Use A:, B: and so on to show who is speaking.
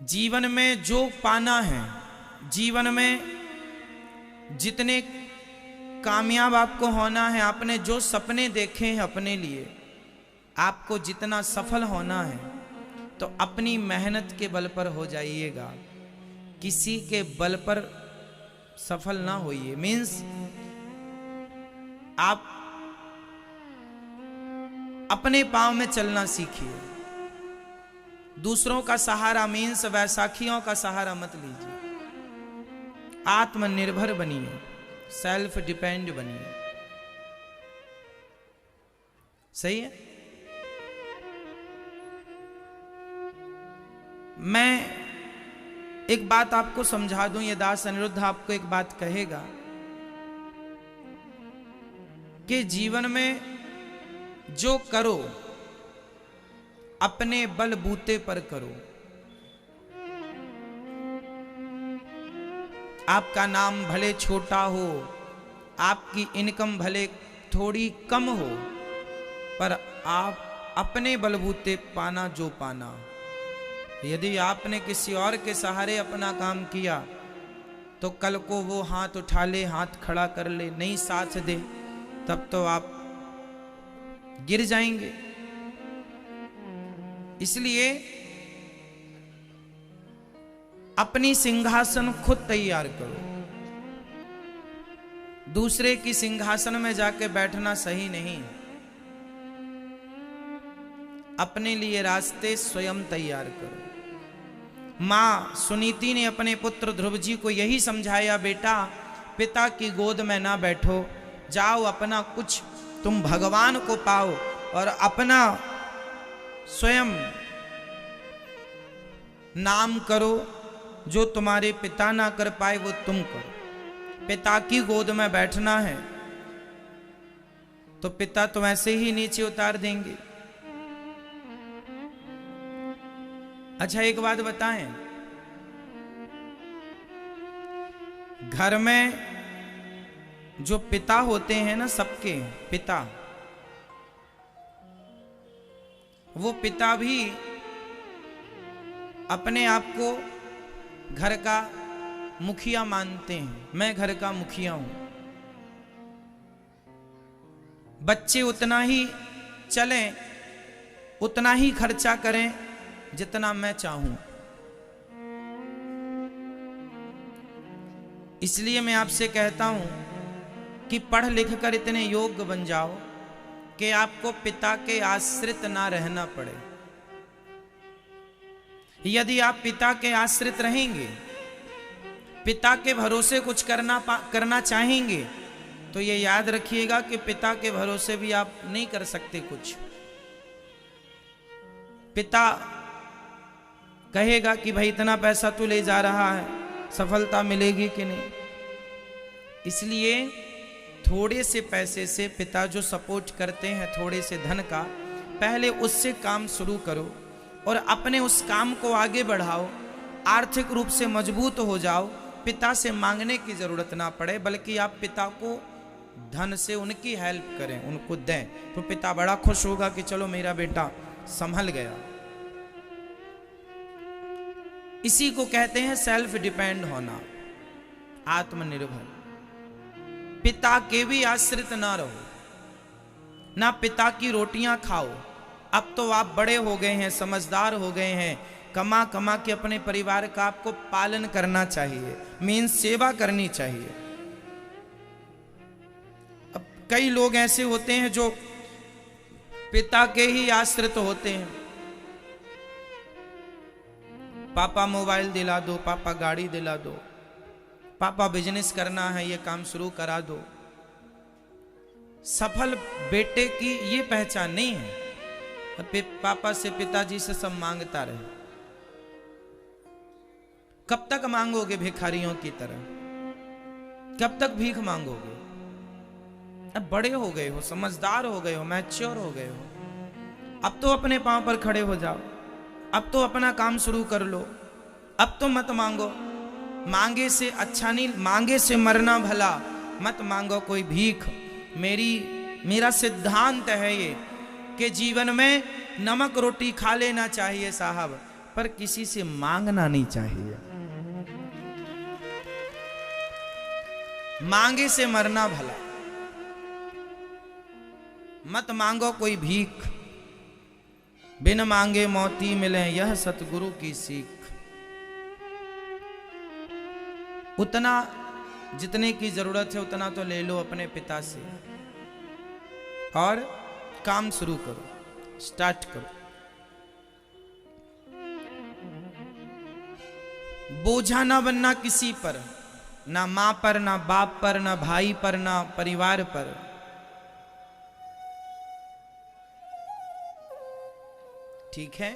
A: जीवन में जो पाना है, जीवन में जितने कामयाब आपको होना है, आपने जो सपने देखे हैं अपने लिए, आपको जितना सफल होना है तो अपनी मेहनत के बल पर हो जाइएगा, किसी के बल पर सफल ना होइए। मीन्स आप अपने पांव में चलना सीखिए, दूसरों का सहारा मीन्स वैसाखियों का सहारा मत लीजिए। आत्मनिर्भर बनिए, सेल्फ डिपेंड बनिए। सही है। मैं एक बात आपको समझा दूं, ये दास अनिरुद्ध आपको एक बात कहेगा कि जीवन में जो करो अपने बलबूते पर करो। आपका नाम भले छोटा हो, आपकी इनकम भले थोड़ी कम हो, पर आप अपने बलबूते पाना जो पाना। यदि आपने किसी और के सहारे अपना काम किया तो कल को वो हाथ उठा ले, हाथ खड़ा कर ले, नहीं साथ दे, तब तो आप गिर जाएंगे। इसलिए अपनी सिंहासन खुद तैयार करो। दूसरे की सिंहासन में जाके बैठना सही नहीं। अपने लिए रास्ते स्वयं तैयार करो। मां सुनीति ने अपने पुत्र ध्रुव जी को यही समझाया, बेटा पिता की गोद में ना बैठो, जाओ अपना कुछ तुम भगवान को पाओ और अपना स्वयं नाम करो। जो तुम्हारे पिता ना कर पाए वो तुम करो। पिता की गोद में बैठना है तो पिता तो ऐसे ही नीचे उतार देंगे। अच्छा एक बात बताएं, घर में जो पिता होते हैं ना, सबके पिता, वो पिता भी अपने आप को घर का मुखिया मानते हैं। मैं घर का मुखिया हूं। बच्चे उतना ही चलें, उतना ही खर्चा करें जितना मैं चाहूं। इसलिए मैं आपसे कहता हूं कि पढ़ लिख कर इतने योग्य बन जाओ कि आपको पिता के आश्रित ना रहना पड़े। यदि आप पिता के आश्रित रहेंगे, पिता के भरोसे कुछ करना चाहेंगे, तो ये याद रखिएगा कि पिता के भरोसे भी आप नहीं कर सकते कुछ। पिता कहेगा कि भाई इतना पैसा तू ले जा रहा है, सफलता मिलेगी कि नहीं। इसलिए थोड़े से पैसे से पिता जो सपोर्ट करते हैं, थोड़े से धन का, पहले उससे काम शुरू करो और अपने उस काम को आगे बढ़ाओ। आर्थिक रूप से मजबूत हो जाओ, पिता से मांगने की जरूरत ना पड़े, बल्कि आप पिता को धन से उनकी हेल्प करें, उनको दें, तो पिता बड़ा खुश होगा कि चलो मेरा बेटा संभल गया। इसी को कहते हैं सेल्फ डिपेंड होना, आत्मनिर्भर। पिता के भी आश्रित ना रहो, ना पिता की रोटियां खाओ। अब तो आप बड़े हो गए हैं, समझदार हो गए हैं, कमा कमा के अपने परिवार का आपको पालन करना चाहिए, मीन्स सेवा करनी चाहिए। अब कई लोग ऐसे होते हैं जो पिता के ही आश्रित होते हैं। पापा मोबाइल दिला दो, पापा गाड़ी दिला दो, पापा बिजनेस करना है ये काम शुरू करा दो। सफल बेटे की ये पहचान नहीं है पापा से, पिताजी से सब मांगता रहे। कब तक मांगोगे भिखारियों की तरह? कब तक भीख मांगोगे? अब बड़े हो गए हो, समझदार हो गए हो, मैच्योर हो गए हो। अब तो अपने पांव पर खड़े हो जाओ, अब तो अपना काम शुरू कर लो। अब तो मत मांगो, मांगे से अच्छा नहीं, मांगे से मरना भला। मत मांगो कोई भीख। मेरा सिद्धांत है ये कि जीवन में नमक रोटी खा लेना चाहिए साहब, पर किसी से मांगना नहीं चाहिए। मांगे से मरना भला, मत मांगो कोई भीख, बिन मांगे मोती मिले यह सतगुरु की सीख। उतना जितने की जरूरत है उतना तो ले लो अपने पिता से और काम शुरू करो, स्टार्ट करो। बोझा ना बनना किसी पर, ना मां पर, ना बाप पर, ना भाई पर, ना परिवार पर। ठीक है।